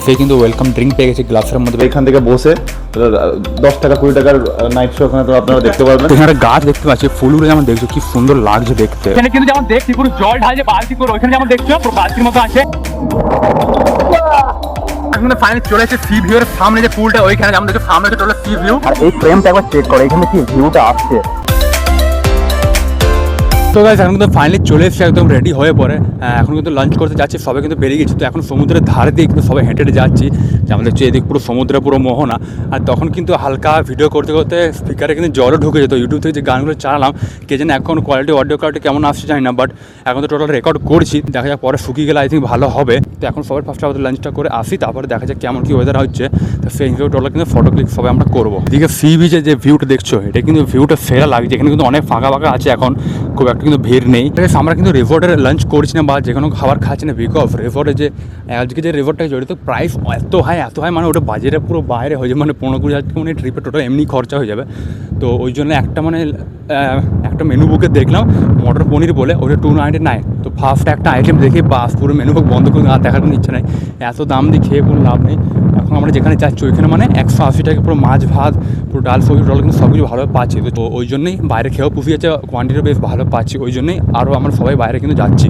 ফে কিন্তু welcome drink পেয়ে গেছে গ্লাসের মধ্যে। এখান থেকে বসে 10 টাকা 20 টাকার নাইট শো ওখানে তো আপনারা দেখতে পারবেন। এখানে গাছ দেখতে পাচ্ছি, ফুলগুলো যেমন দেখছো কি সুন্দর লাগছে দেখতে। এখানে কিন্তু যেমন দেখছি পুরো জল ঢালছে বালতি করে, ওইখানে যেমন দেখছো পুরো বালতির মতো আছে। এখন ফাইনালি চলে এসেছে সি ভিউ এর সামনে যে পুলটা, ওইখানে যেমন দেখছো সামনে চলে সি ভিউ। আর এই ফ্রেমটা একবার চেক করো, এখানে কি ভিউটা আসছে। তো গাইস এখন কিন্তু ফাইনালি চলে এসেছে, একদম রেডি হয়ে পড়ে। এখন কিন্তু লাঞ্চ করতে যাচ্ছি, সবাই কিন্তু বেরিয়ে গেছি। তো এখন সমুদ্রের ধারে দিয়ে কিন্তু সবাই হেঁটে যাচ্ছি, যেমন দেখছি এদিক পুরো সমুদ্রে পুরো মোহনা। আর তখন কিন্তু হালকা ভিডিও করতে করতে স্পিকারে কিন্তু জলও ঢুকে যেত। ইউটিউব থেকে যে গানগুলো চালালাম, কে জানে এখন কোয়ালিটি অডিও কোয়ালিটি কেমন আসছে জানি না, বাট এখন তো টোটাল রেকর্ড করছি, দেখা যাক পরে শুকিয়ে গেলে আই থিঙ্ক ভালো হবে। তো এখন সবাই ফার্স্টে আমাদের লাঞ্চটা করে আসি, তারপরে দেখা যাক কেমন কী ওয়েদার হচ্ছে। তো সেই হিসেবে টোটাল কিন্তু ফটো ক্লিক সবাই আমরা করবো। এদিকে সি বিচে যে ভিউটা দেখছো, এটা কিন্তু ভিউটা সেরা লাগছে। এখানে কিন্তু অনেক ফাঁকা ফাঁকা আছে, এখন খুব একটা কিন্তু ভিড় নেই। আমরা কিন্তু রিসোর্টের লাঞ্চ করছি না বা যে কোনো খাবার খাচ্ছি না, বিকজ রিসোর্টে যে আজকে যে রিসোর্টটাকে জড়িত প্রাইস এত হাই মানে ওটা বাজেটের পুরো বাইরে হয়ে যাবে, মানে 15-20 মানে ট্রিপে টোটাল এমনি খরচা হয়ে যাবে। তো ওই জন্য একটা মেনু বুকে দেখলাম মটর পনির বলে, ওটা 299। তো ফার্স্ট একটা আইটেম দেখে বাস পুরো মেনু বুক বন্ধ করে আর দেখার কোনো ইচ্ছা নেই, এত দাম দিয়ে খেয়ে কোনো লাভ নেই। এখন আমরা যেখানে যাচ্ছি ওইখানে মানে 180 টাকা পুরো মাছ ভাত পুরো ডাল সবজি টোটাল কিন্তু সব কিছু ভালোভাবে পাচ্ছি। তো ওই জন্যই বাইরে খেয়েও পুষি যাচ্ছে, কোয়ান্টিটিও বেশ ভালো পাচ্ছি, ওই জন্যই আরও আমরা সবাই বাইরে কিন্তু যাচ্ছি।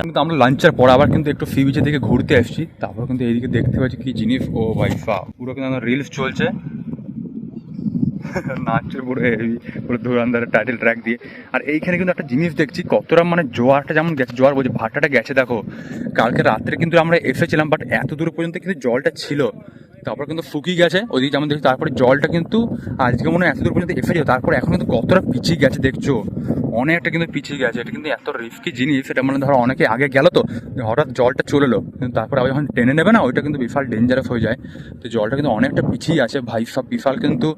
কিন্তু আমরা লাঞ্চের পর আবার কিন্তু একটু সি বিচের দিকে ঘুরতে আসছি, তারপর কিন্তু এইদিকে দেখতে পাচ্ছি কি জিনিস, ও ভাই পুরো কিন্তু রিলস চলছে নাচছে পুরো হেভি, পুরো ধুরন্ধরের টাইটেল ট্র্যাক দিয়ে। আর এইখানে কিন্তু একটা জিনিস দেখছি, কতটা মানে জোয়ারটা যেমন গেছে, জোয়ার বলছে ভাটাটা গেছে দেখো। কালকে রাত্রে কিন্তু আমরা এসেছিলাম, বাট এত দূর পর্যন্ত কিন্তু জলটা ছিল, তারপর কিন্তু শুকিয়ে গেছে ওইদিকে যেমন দেখছি। তারপরে জলটা কিন্তু আজকে মনে হয় এত দূর পর্যন্ত এসেছে, তারপর এখন কিন্তু কতটা পিছিয়ে গেছে দেখছো, অনেকটা কিন্তু পিছিয়ে গেছে। এটা কিন্তু এত রিস্কি জিনিস, সেটা মানে ধরো অনেকে আগে গেল তো হঠাৎ জলটা চলে এলো, কিন্তু তারপরে আবার যখন টেনে নেবে না, ওইটা কিন্তু বিশাল ডেঞ্জারাস হয়ে যায়। তো জলটা কিন্তু অনেকটা পিছিয়ে আছে ভাই, সব বিশাল কিন্তু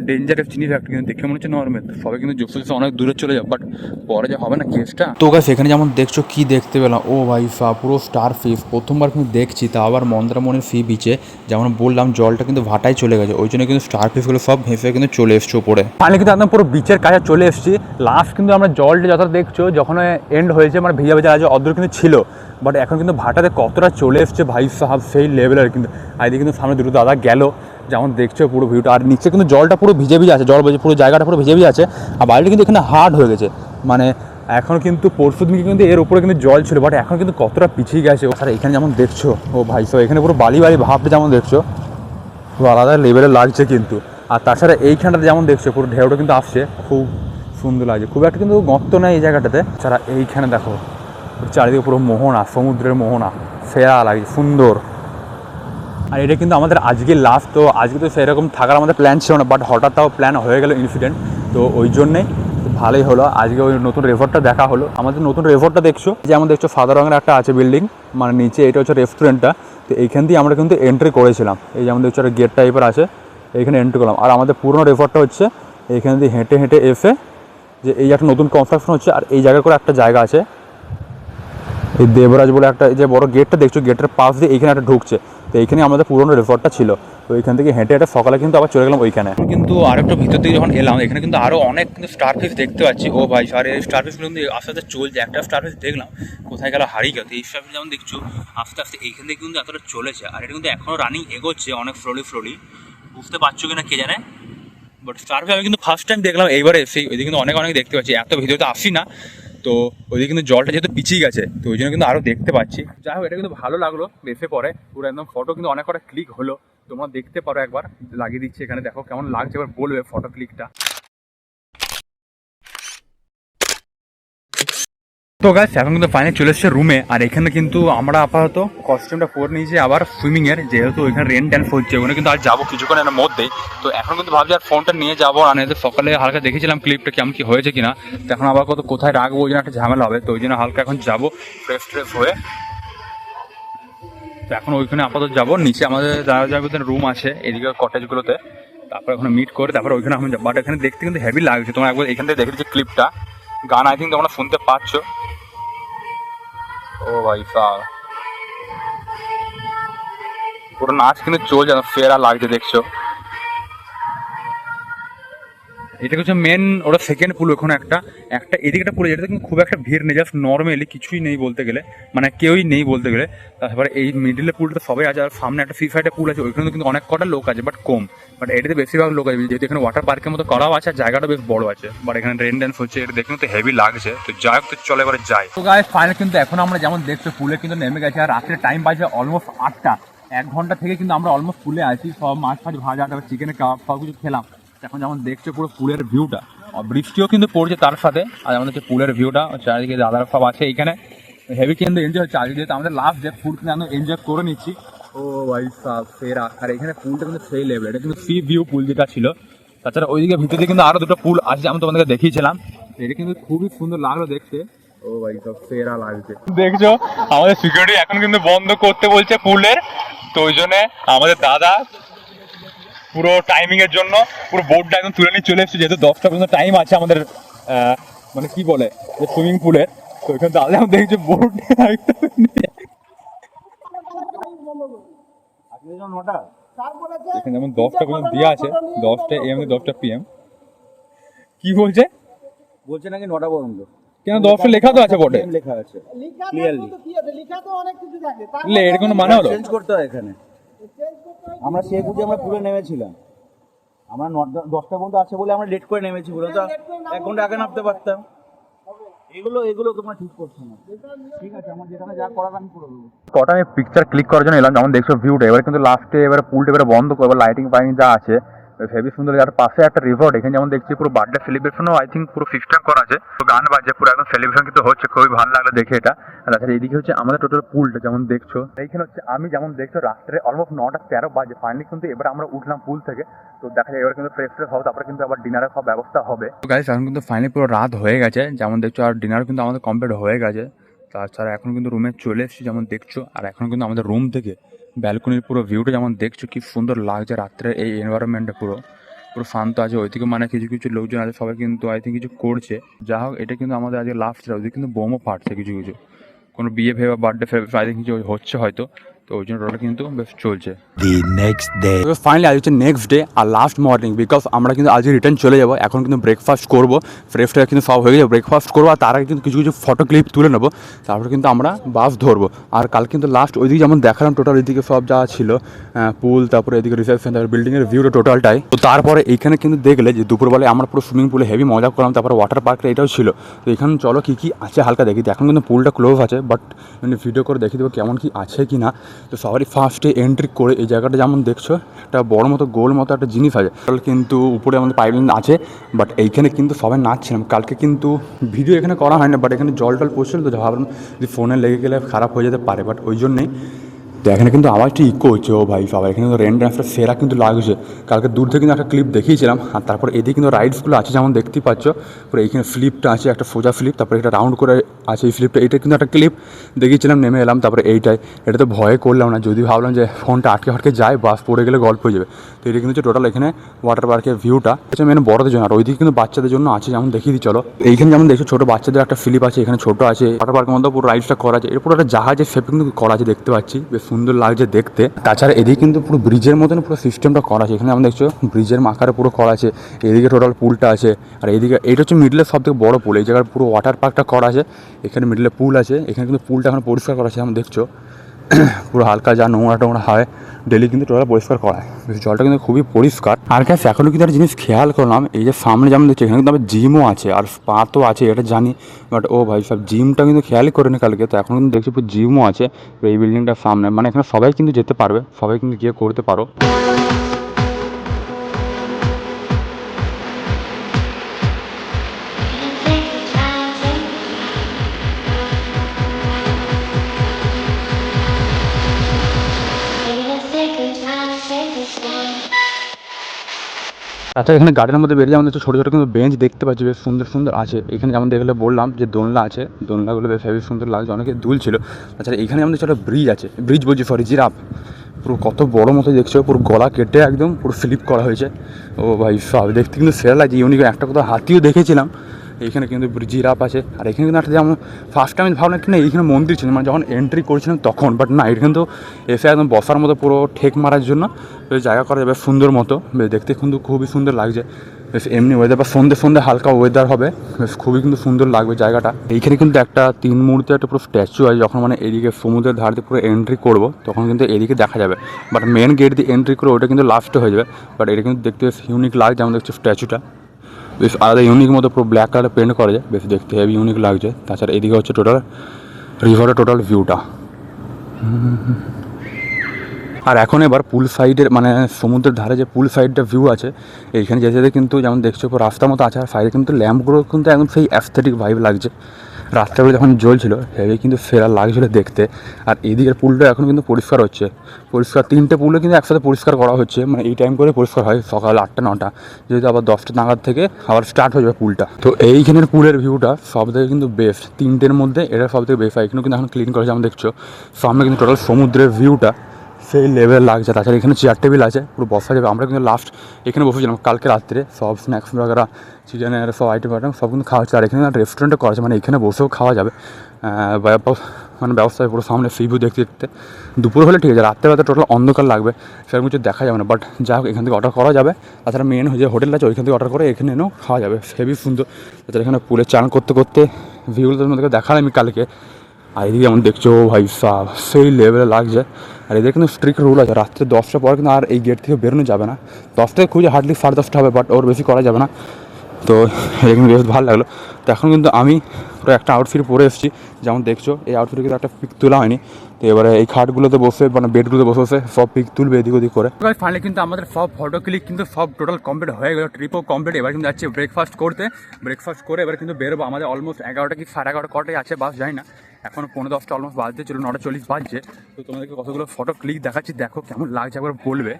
ডেঞ্জারাস জিনিস একটা, কিন্তু দেখে মনে হচ্ছে নর্মাল, সবাই কিন্তু জোসে অনেক দূরে চলে যাবে, বাট পরে যে হবে না কেসটা। তো গাইস এখানে যেমন দেখছো কি দেখতে পেলাম, ও ভাই পুরো স্টার ফিশ প্রথমবার কিন্তু দেখছি, তা আবার মন্দারমণির সি বিচে। যেমন বললাম জলটা কিন্তু ভাটায় চলে গেছে, ওই জন্য কিন্তু স্টার ফিশগুলো সব ভেসে কিন্তু চলে এসছে উপরে। ফাইনালি কিন্তু একদম পুরো বিচের কাছে চলে এসেছি। লাস্ট কিন্তু আমরা জলটা যতটা দেখছো যখন এন্ড হয়েছে মানে ভেজা ভেজা আছে অদূর কিন্তু ছিল, বাট এখন কিন্তু ভাটাতে কতটা চলে এসছে ভাই সাহাব, সেই লেভেলের কিন্তু। আর এদিকে কিন্তু সামনে দুটো দাদা গেল, যেমন দেখছো পুরো ভিউটা। আর নিচে কিন্তু জলটা পুরো ভিজে ভিজে আছে, জল বলছে পুরো জায়গাটা পুরো ভিজে ভিজে আছে। আর বাইরে কিন্তু এখানে হার্ড হয়ে গেছে, মানে এখন কিন্তু পরশু দিনকে কিন্তু এর উপরে কিন্তু জল ছিল, বাট এখন কিন্তু কতটা পিছিয়ে গেছে। আর এখানে যেমন দেখছো ও ভাই এখানে পুরো বালি বালি ভাবটা যেমন দেখছো পুরো আলাদা লেভেলে লাগছে কিন্তু। আর তাছাড়া এইখানটাতে যেমন দেখছো পুরো ঢেউটা কিন্তু আসছে, খুব সুন্দর লাগছে, খুব একটা কিন্তু গর্ত নেই এই জায়গাটাতে। ছাড়া এইখানে দেখো চারিদিকে পুরো মোহনা, সমুদ্রের মোহনা, সেরা লাগছে, সুন্দর। আর এটা কিন্তু আমাদের আজকে লাস্ট, তো আজকে তো সেরকম থাকার আমাদের প্ল্যান ছিল না, বাট হঠাৎ তাও প্ল্যান হয়ে গেল ইনসিডেন্ট, তো ওই জন্যেই ভালোই হলো আজকে ওই নতুন রিসর্টটা দেখা হলো। আমাদের নতুন রিসর্টটা দেখছো, যেমন দেখছো সাদা রঙের একটা আছে বিল্ডিং, মানে নিচে এটা হচ্ছে রেস্টুরেন্টটা। তো এইখান দিয়ে আমরা কিন্তু এন্ট্রি করেছিলাম, এই যেমন দেখছো একটা গেট টাইপের আছে, এইখানে এন্ট্রি করলাম। আর আমাদের পুরনো রিসর্টটা হচ্ছে এইখান দিয়ে হেঁটে হেঁটে এসে যে এই একটা নতুন কনস্ট্রাকশন হচ্ছে, আর এই জায়গা করে একটা জায়গা আছে এই দেবরাজ বলে একটা, এই যে বড় গেটটা দেখছো, গেটের পাশ দিয়ে এইখানে একটা ঢুকছে, তো এইখানে আমাদের পুরনো রিসর্টটা ছিল। তো ওইখান থেকে হেঁটে হেঁটে সকালে কিন্তু আবার চলে গেলাম ওইখানে। কিন্তু আরেকটা ভিতর থেকে যখন এলাম, এখানে কিন্তু আরও অনেক কিন্তু স্টার ফিশ দেখতে পাচ্ছি, ও ভাই আর এই স্টার ফিশগুলো কিন্তু আস্তে আস্তে চলছে। একটা স্টার ফিশ দেখলাম কোথায় গেল, হারিয়ে গেল। এই স্টার ফিশ যেমন দেখছো আস্তে আস্তে এইখান থেকে কিন্তু এতটা চলেছে, আর এটা কিন্তু এখনও রানিং এগোচ্ছে অনেক স্লোলি, বুঝতে পারছো কিনা কে জানে, বাট স্টার ফিশ আমি কিন্তু ফার্স্ট টাইম দেখলাম এইবারে এসে। ওইদিকে কিন্তু অনেক দেখতে পাচ্ছি, এত ভিডিও তো আসি না, তো ওইদিকে কিন্তু জলটা যেহেতু পিছিয়ে গেছে, তো ওই জন্য কিন্তু আরও দেখতে পাচ্ছি। যাই হোক এটা কিন্তু ভালো লাগলো বেশি পরে, পুরো একদম ফটো কিন্তু অনেক কটা ক্লিক হলো, তোমরা দেখতে পারো, একবার লাগিয়ে দিচ্ছি এখানে, দেখো কেমন লাগছে, এবার বলবে ফটো ক্লিকটা। তো গাইস এখন কিন্তু ফাইনালি চলে এসেছে রুমে, আর এখানে কিন্তু আমরা আপাতত কস্টিউমটা পরে নিয়েছি আবার সুইমিংয়ের, যেহেতু ওইখানে রেন ট্যান হচ্ছে, ওখানে কিন্তু আর যাবো কিছুক্ষণের মধ্যেই। তো এখন কিন্তু ভাবছি আর ফোনটা নিয়ে যাবো, আর সকালে হালকা দেখেছিলাম ক্লিপটা কেমন কি হয়েছে কিনা, তো এখন আবার কোথায় রাখবো ওই জন্য একটা ঝামেলা হবে, তো ওই জন্য হালকা এখন যাবো ফ্রেশ হয়ে। তো এখন ওইখানে আপাতত যাবো, নিচে আমাদের যারা রুম আছে এদিকে কটেজগুলোতে, তারপর ওখানে মিট করে তারপর ওইখানে আমি যাবো। বাট এখানে দেখতে কিন্তু হেভি লাগছে, তোমরা একবার এখান থেকে দেখে দিচ্ছি ক্লিপটা, গান আই থিঙ্ক তোমরা শুনতে পাচ্ছ। ও ভাই পুরো নাচ কিন্তু চলছে, ফেরা লাগছে দেখছো। এটা হচ্ছে মেন ওটা সেকেন্ড পুল, ওখানে একটা এদিকে একটা পুল, যেটা কিন্তু খুব একটা ভিড় নেই, জাস্ট নর্মালি কিছুই নেই বলতে গেলে, মানে কেউই নেই বলতে গেলে। তারপরে এই মিডিলে পুলটা সবাই আছে, আর সামনে একটা ফ্রি ফায়ারের পুল আছে, ওইখানে কিন্তু অনেক কটা লোক আছে বাট কম, বাট এটাতে বেশিরভাগ লোক আছে যেহেতু এখানে ওয়াটার পার্কের মতো করাও আছে, আর জায়গাটা বেশ বড় আছে। বাট এখানে রেন ড্যান্স হচ্ছে, এটা দেখে তো হেভি লাগছে। তো যাই হোক, তো চলে এবারে যাই। তো গাইস ফাইনাল কিন্তু এখন আমরা যেমন দেখছো পুলে কিন্তু নেমে গেছে, আর রাত্রে টাইম বাজে অলমোস্ট 8টা। 1 ঘন্টা থেকে কিন্তু আমরা অলমোস্ট পুলে আছি, সব মাছ ফাছ ভাজা, তারপর চিকেনের কাবাব সব কিছু খেলাম। এখন যেমন দেখছো পুরো পুলের ভিউটা, বৃষ্টিও কিন্তু পড়ছে তার সাথে, আর আমাদের হচ্ছে পুলের ভিউটা, চারিদিকে দাদারা সব আছে এইখানে, হেভি কিন্তু এনজয় হচ্ছে। আগে যেহেতু আমাদের লাস্ট ডে ফুড কিন্তু আমরা এনজয় করে নিচ্ছি। ও ভাই সাহ সেরা। আর এখানে পুলটা কিন্তু সেই লেভেল, এটা কিন্তু সি ভিউ পুল যেটা ছিল। তাছাড়া ওইদিকে ভিতরে কিন্তু আরো দুটো পুল আছে, আমি তোমাদেরকে দেখিয়েছিলাম। এটা কিন্তু খুবই সুন্দর লাগলো দেখতে। ও ভাই সব সেরা লাগছে। দেখছো আমাদের সিকিউরিটি এখন কিন্তু বন্ধ করতে বলছে পুলের, তো ওই জন্য আমাদের দাদা পুরো টাইমিং এর জন্য পুরো বোর্ডটা একদম তুলে নিয়ে চলে এসেছে, যেহেতু 10টা পর্যন্ত টাইম আছে আমাদের, মানে কি বলে যে সুইমিং পুলের। তো এখানে দাদা আমি দেখছি বোর্ড এখানে যেমন 10টা পর্যন্ত দেওয়া আছে, 10টা AM 10টা PM। কি বলছে নাকি 9টা পর্যন্ত? কেন 10টা লেখা তো আছে বোর্ডে, লেখা আছে ক্লিয়ারলি। এর কোনো মানে হলো? চেঞ্জ করতে হয় এখানে। আমরা সে বুঝে আমরা পুরো নেমেছিলাম, আমরা 10টা পর্যন্ত আছে বলে আমরা লেট করে নেমেছি, বলে তো 1 ঘন্টা আগে নামতে পারতাম। এগুলো তোমরা ঠিক করছো না। ঠিক আছে, আমার যেখানে যা করার আমি করে দেবো। কটা আমি পিকচার ক্লিক করার জন্য এলাম, যেমন দেখছো ভিউটা। এবার কিন্তু লাস্টে এবার পুলটা এবার বন্ধ করবো, লাইটিং ফাইটিং যা আছে হেভি সুন্দর। আর পাশে একটা রিভোর্ট, এখানে যেমন দেখছি পুরো বার্থডে সেলিব্রেশনও আই থিঙ্ক পুরো সিস্টেম করা আছে, তো গান বাজছে, পুরো একদম সেলিব্রেশন কিন্তু হচ্ছে, খুবই ভালো লাগলো দেখে এটা। আর তাছাড়া এদিকে হচ্ছে আমাদের টোটাল পুলটা যেমন দেখছো, এইখানে হচ্ছে আমি যেমন দেখছো রাত্রে অলমোস্ট 9টা 13 বাজে ফাইনালি কিন্তু এবার আমরা উঠলাম পুল থেকে। তো দেখা যায় এবার কিন্তু ফ্রেশ হবে, তারপরে কিন্তু আবার ডিনারের সব ব্যবস্থা হবে। তো গাইস এখন কিন্তু ফাইনালি পুরো রাত হয়ে গেছে যেমন দেখছো, আর ডিনারও কিন্তু আমাদের কমপ্লিট হয়ে গেছে। তাছাড়া এখন কিন্তু রুমে চলে এসেছি যেমন দেখছো, আর এখন কিন্তু আমাদের রুম থেকে ব্যালকনির পুরো ভিউটা যেমন দেখছো কি সুন্দর লাগছে রাত্রে, এই এনভায়রনমেন্টটা পুরো শান্ত আছে। ওইদিকে মানে কিছু কিছু লোকজন আছে, সবাই কিন্তু আই থিঙ্ক কিছু করছে। যা হোক, এটা কিন্তু আমাদের আজকে লাস্ট ছিল। ওইদিকে কিন্তু বোমও ফাটছে কিছু কিছু, কোনো বিয়ে ফে বা বার্থডে ফে আই থিঙ্ক কিছু হচ্ছে হয়তো, তো ওই জন্য ওটা কিন্তু বেশ চলছে। ফাইনালি আজ হচ্ছে নেক্সট ডে আর লাস্ট মর্নিং, বিকজ আমরা কিন্তু আজকে রিটার্ন চলে যাবো। এখন কিন্তু ব্রেকফাস্ট করবো, ফ্রেশ ট্রেশ কিন্তু সব হয়ে যাবে, ব্রেকফাস্ট করবো, আর তার আগে কিন্তু কিছু কিছু ফটো ক্লিপ তুলে নেবো, তারপরে কিন্তু আমরা বাস ধরবো। আর কাল কিন্তু লাস্ট ওইদিকে যেমন দেখালাম টোটাল এদিকে সব যা ছিল পুল, তারপরে এদিকে রিসেপশন, তারপরে বিল্ডিংয়ের ভিউটা টোটালটাই। তো তারপরে এইখানে কিন্তু দেখলে যে দুপুরবেলায় আমরা পুরো সুইমিং পুলে হেভি মজা করলাম, তারপরে ওয়াটার পার্কটা এটাও ছিল। তো এখানে চলো কী কী আছে হালকা দেখি। এখন কিন্তু পুলটা ক্লোজ আছে, বাট মানে ভিডিও করে দেখিয়ে দেবো কেমন কী আছে কি না। তো সবারই ফার্স্টে এন্ট্রি করে এই জায়গাটা যেমন দেখছো একটা বড় মতো গোল মতো একটা জিনিস আছে, কিন্তু উপরে আমাদের পাইপলাইন আছে। বাট এইখানে কিন্তু সবাই নাচছিলাম। কালকে কিন্তু ভিডিও এখানে করা হয় না, বাট এখানে জল টল পড়ছিল, তো ভাবলাম যে ফোনে লেগে গেলে খারাপ হয়ে যেতে পারে, বাট ওই জন্যেই। তো এখানে কিন্তু আওয়াজটা ইকো হচ্ছে, ও ভাই সবাই এখানে কিন্তু রেন ড্যান্সটা সেরা কিন্তু লাগছে। কালকে দূর থেকে কিন্তু একটা ক্লিপ দেখিয়েছিলাম। আর তারপর এদিকে কিন্তু রাইডসগুলো আছে যেমন দেখতেই পাচ্ছ, পুরো এইখানে ফ্লিপটা আছে, একটা সোজা ফ্লিপ, তারপরে এটা রাউন্ড করে আছে এই ফ্লিপটা। এটা কিন্তু একটা ক্লিপ দেখিয়েছিলাম, নেমে এলাম। তারপরে এইটাই, এটা তো ভয়ে করলাম না, যদি ভাবলাম যে ফোনটা আটকে যায়, বাস পড়ে গেলে গল্প হয়ে যাবে। তো এটা কিন্তু টোটাল এখানে ওয়াটার পার্কের ভিউটা হচ্ছে মেন বড়দের জন্য, আর ওইদিকে কিন্তু বাচ্চাদের জন্য আছে, যেমন দেখিয়ে দিই চলো। এইখানে যেমন দেখছো ছোটো বাচ্চাদের একটা ফ্লিপ আছে, এখানে ছোটো আছে। ওয়াটার পার্কের মধ্যে পুরো রাইডসটা করা আছে, এরপর একটা জাহাজের শেপ কিন্তু করা আছে দেখতে পাচ্ছি, বেশ সুন্দর লাগছে দেখতে। তাছাড়া এদিকে কিন্তু পুরো ব্রিজের মতন পুরো সিস্টেমটা করা আছে, এখানে আমরা দেখছো ব্রিজের আকারে পুরো করা আছে। এদিকে টোটাল পুলটা আছে, আর এইদিকে এটা হচ্ছে মিডলের সব থেকে বড় পুল, এই জায়গার পুরো ওয়াটার পার্কটা করা আছে। এখানে মিডলে পুল আছে, এখানে কিন্তু পুলটা এখন পরিষ্কার করা আছে, আমরা দেখছো পুরো হালকা যা নোংরা টোংরা হয় ডেলি কিন্তু টোটাল পরিষ্কার করা হয়, জলটা কিন্তু খুবই পরিষ্কার। আর গ্যাস এখনও কিন্তু একটা জিনিস খেয়াল করলাম, এই যে সামনে যেমন দেখছি এখানে কিন্তু আমার জিমও আছে, আর স্পা তো আছে এটা জানি, বাট ও ভাই সব জিমটা কিন্তু খেয়ালই করেনি কালকে। তো এখন কিন্তু দেখছি পুরো জিমও আছে এই বিল্ডিংটার সামনে, মানে এখানে সবাই কিন্তু যেতে পারবে, সবাই কিন্তু গিয়ে করতে পারো। আচ্ছা, এখানে গার্ডেনের মধ্যে বেরিয়ে আমাদের ছোটো ছোটো কিন্তু বেঞ্চ দেখতে পাচ্ছি, বেশ সুন্দর সুন্দর আছে। এখানে যেমন দেখলে বললাম যে দোলনা আছে, দোলনাগুলো বেশ হেভি সুন্দর লাগছে, অনেকে দুল ছিল। তাছাড়া এখানে আমাদের ছোটো ব্রিজ আছে, ব্রিজ বলছি সরি জিরাফ, পুরো কত বড়ো মতো দেখছো, পুরো গলা কেটে একদম পুরো স্লিপ করা হয়েছে। ও ভাই সব দেখতে কিন্তু সেরা লাগছে, ইউনিক। একটা কোথাও হাতিও দেখেছিলাম, এইখানে কিন্তু জিরাফ আছে। আর এখানে কিন্তু একটা যেমন ফার্স্ট টাইম ভাবলাম কি না এইখানে মন্দির ছিল, মানে যখন এন্ট্রি করেছিলাম তখন, বাট না, এটা কিন্তু এসে একদম বসার মতো পুরো ঠেক মারার জন্য জায়গা করা যাবে সুন্দর মতো, দেখতে কিন্তু খুবই সুন্দর লাগছে। বেশ এমনি ওয়েদার বা সন্ধ্যে সন্ধ্যে হালকা ওয়েদার হবে, বেশ খুবই কিন্তু সুন্দর লাগবে জায়গাটা। এইখানে কিন্তু একটা 3 মুহূর্তে একটা পুরো স্ট্যাচু আছে, যখন মানে এদিকে সমুদ্রের ধার দিয়ে পুরো এন্ট্রি করবো তখন কিন্তু এদিকে দেখা যাবে, বাট মেন গেট দিয়ে এন্ট্রি করে ওটা কিন্তু লাস্টে হয়ে যাবে। বাট এটা কিন্তু দেখতে বেশ ইউনিক লাগছে, আমাদের হচ্ছে স্ট্যাচুটা বেশ আলাদা ইউনিক মতো পুরো ব্ল্যাক কালার পেন্ট করা যায়, বেশ দেখতে হেভি ইউনিক লাগছে। তাছাড়া এদিকে হচ্ছে টোটাল রিভারের টোটাল ভিউটা। আর এখন এবার পুল সাইডের মানে সমুদ্রের ধারে যে পুল সাইডটা ভিউ আছে, এইখানে যেতে যেতে কিন্তু যেমন দেখছো পুরো রাস্তার মতো আছে, আর সাইডে কিন্তু ল্যাম্পগুলো কিন্তু একদম সেই অ্যাস্থেটিক ভাইব লাগছে। রাস্তাগুলো যখন জ্বলছিল হেভি কিন্তু সেরা লাগছিলো দেখতে। আর এদিকের পুলটা এখন কিন্তু পরিষ্কার হচ্ছে, পরিষ্কার 3টে পুলে কিন্তু একসাথে পরিষ্কার করা হচ্ছে, মানে এই টাইম করে পরিষ্কার হয় সকাল 8টা 9টা, যেহেতু আবার 10টা নাগাদ থেকে আবার স্টার্ট হয়ে যাবে পুলটা। তো এইখানের পুলের ভিউটা সব থেকে কিন্তু বেস্ট, 3টের মধ্যে এটা সব থেকে বেস্ট। এখানেও কিন্তু এখন ক্লিন করেছে, যেমন দেখছো সামনে কিন্তু টোটাল সমুদ্রের ভিউটা সেই লেভেল লাগছে। তাছাড়া এখানে চেয়ার টেবিল আছে, পুরো বসা যাবে। আমরা কিন্তু লাস্ট এখানে বসেছিলাম কালকে রাত্রে, সব স্ন্যাক্স বগেরা চিকেনের সব আইটেম সব কিন্তু খাওয়া হচ্ছে। আর এখানে রেস্টুরেন্টে করা আছে, মানে এখানে বসেও খাওয়া যাবে, মানে ব্যবস্থা পুরো সামনে সি ভিউ দেখতে দেখতে। দুপুর হলে ঠিক আছে, রাত্রে টোটাল অন্ধকার লাগবে, সেরকম কিছু দেখা যাবে না। বাট যা হোক এখান থেকে অর্ডার করা যাবে। তাছাড়া মেন যে হোটেল আছে ওইখান থেকে অর্ডার করে এখানে এনেও খাওয়া যাবে, হেভি সুন্দর। তাছাড়া এখানে পুলে চান করতে করতে ভিউগুলো তোমাদেরকে দেখালাম আমি কালকে। আর এদিকে যেমন দেখছো ভাই সাহ সেই লেভেলে লাগছে। আর এদের কিন্তু স্ট্রিক্ট রুল আছে, রাত্রে 10টার পর কিন্তু আর এই গেট থেকে বেরোনো যাবে না। 10 থেকে খুঁজে হার্ডলি 10:30 হবে, বাট ওর বেশি করা যাবে না। তো এটা কিন্তু বেশ ভালো লাগলো। তো এখন কিন্তু আমি পুরো একটা আউটফিট পরে এসেছি, যেমন দেখছো এই আউটফিটে কিন্তু একটা পিক তোলা হয়নি। তো এবারে এই খাটগুলোতে বসে মানে বেডগুলোতে বসে বসে সব পিক তুলবে এদিক ওদিক করে। ফাইনালি কিন্তু আমাদের সব ফটো ক্লিক কিন্তু সব টোটাল কমপ্লিট হয়ে গেলো, ট্রিপও কমপ্লিট। এবার কিন্তু যাচ্ছি ব্রেকফাস্ট করতে, ব্রেকফাস্ট করে এবার কিন্তু বেরোবো। আমাদের অলমোস্ট 11টা কি 11:30 কটাই আছে বাস, যাই না এখন 9:10 অলমোস্ট বাজতে ছিল, 9:40 বাজছে। তো তোমাদেরকে কতগুলো ফটো ক্লিক দেখাচ্ছি, দেখো কেমন লাগছে একবার বলবে।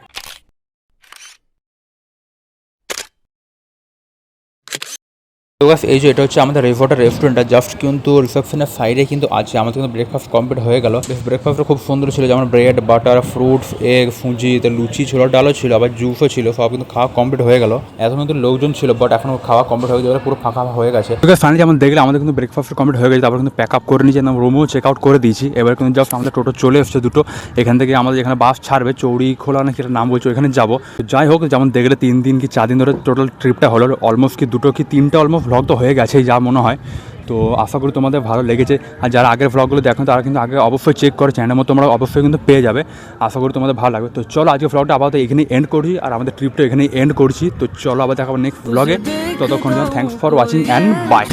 তো গাইস এই যে এটা হচ্ছে আমাদের রিভোর্টের রেস্টুরেন্টটা, জাস্ট কিন্তু রিসেপশনের সাইডে কিন্তু আছে। আমাদের কিন্তু ব্রেকফাস্ট কমপ্লিট হয়ে গেল। ব্রেকফাস্টটা খুব সুন্দর ছিল, যেমন ব্রেড, বাটার, ফ্রুটস, এগ, সুজি, লুচি ছিল, ডালও ছিল, আবার জুসও ছিল। সব কিন্তু খাওয়া কমপ্লিট হয়ে গেল। এখন কিন্তু লোকজন ছিল, বাট এখন খাওয়া কমপ্লিট হয়ে যাবে, পুরো ফাঁকা হয়ে গেছে। ফাইনালি যেমন দেখলে আমাদের কিন্তু ব্রেকফাস্ট কমপ্লিট হয়ে গেছে। তারপর কিন্তু প্যাক আপ করে নিয়েছি, একদম রুমও চেক আউট করে দিয়েছি। এবার কিন্তু জাস্ট আমাদের টোটো চলে এসছে দুটো, এখান থেকে আমাদের এখানে বাস ছাড়বে চৌড়ি খোলা নাকি একটা নাম বলছে, ওইখানে যাবো। যাই হোক যেমন দেখলে 3 দিন কি 4 দিন ধরে টোটাল ট্রিপটা হলো, অলমোস্ট কি 2টো কি 3টা অলমোস্ট ভ্লগ তো হয়ে গেছে যা মনে হয়। তো আশা করি তোমাদের ভালো লেগেছে। আর যারা আগের ভ্লগগুলো দেখো তারা কিন্তু আগে অবশ্যই চেক করে চ্যানেলের মতো তোমরা অবশ্যই কিন্তু পেয়ে যাবে। আশা করি তোমাদের ভালো লাগবে। তো চলো আজকে ভ্লগটা আপাতত এখানেই এন্ড করছি, আর আমাদের ট্রিপটা এখানেই এন্ড করছি। তো চলো আবার দেখাবো নেক্সট ভ্লগে। ততক্ষণ thanks for watching and by.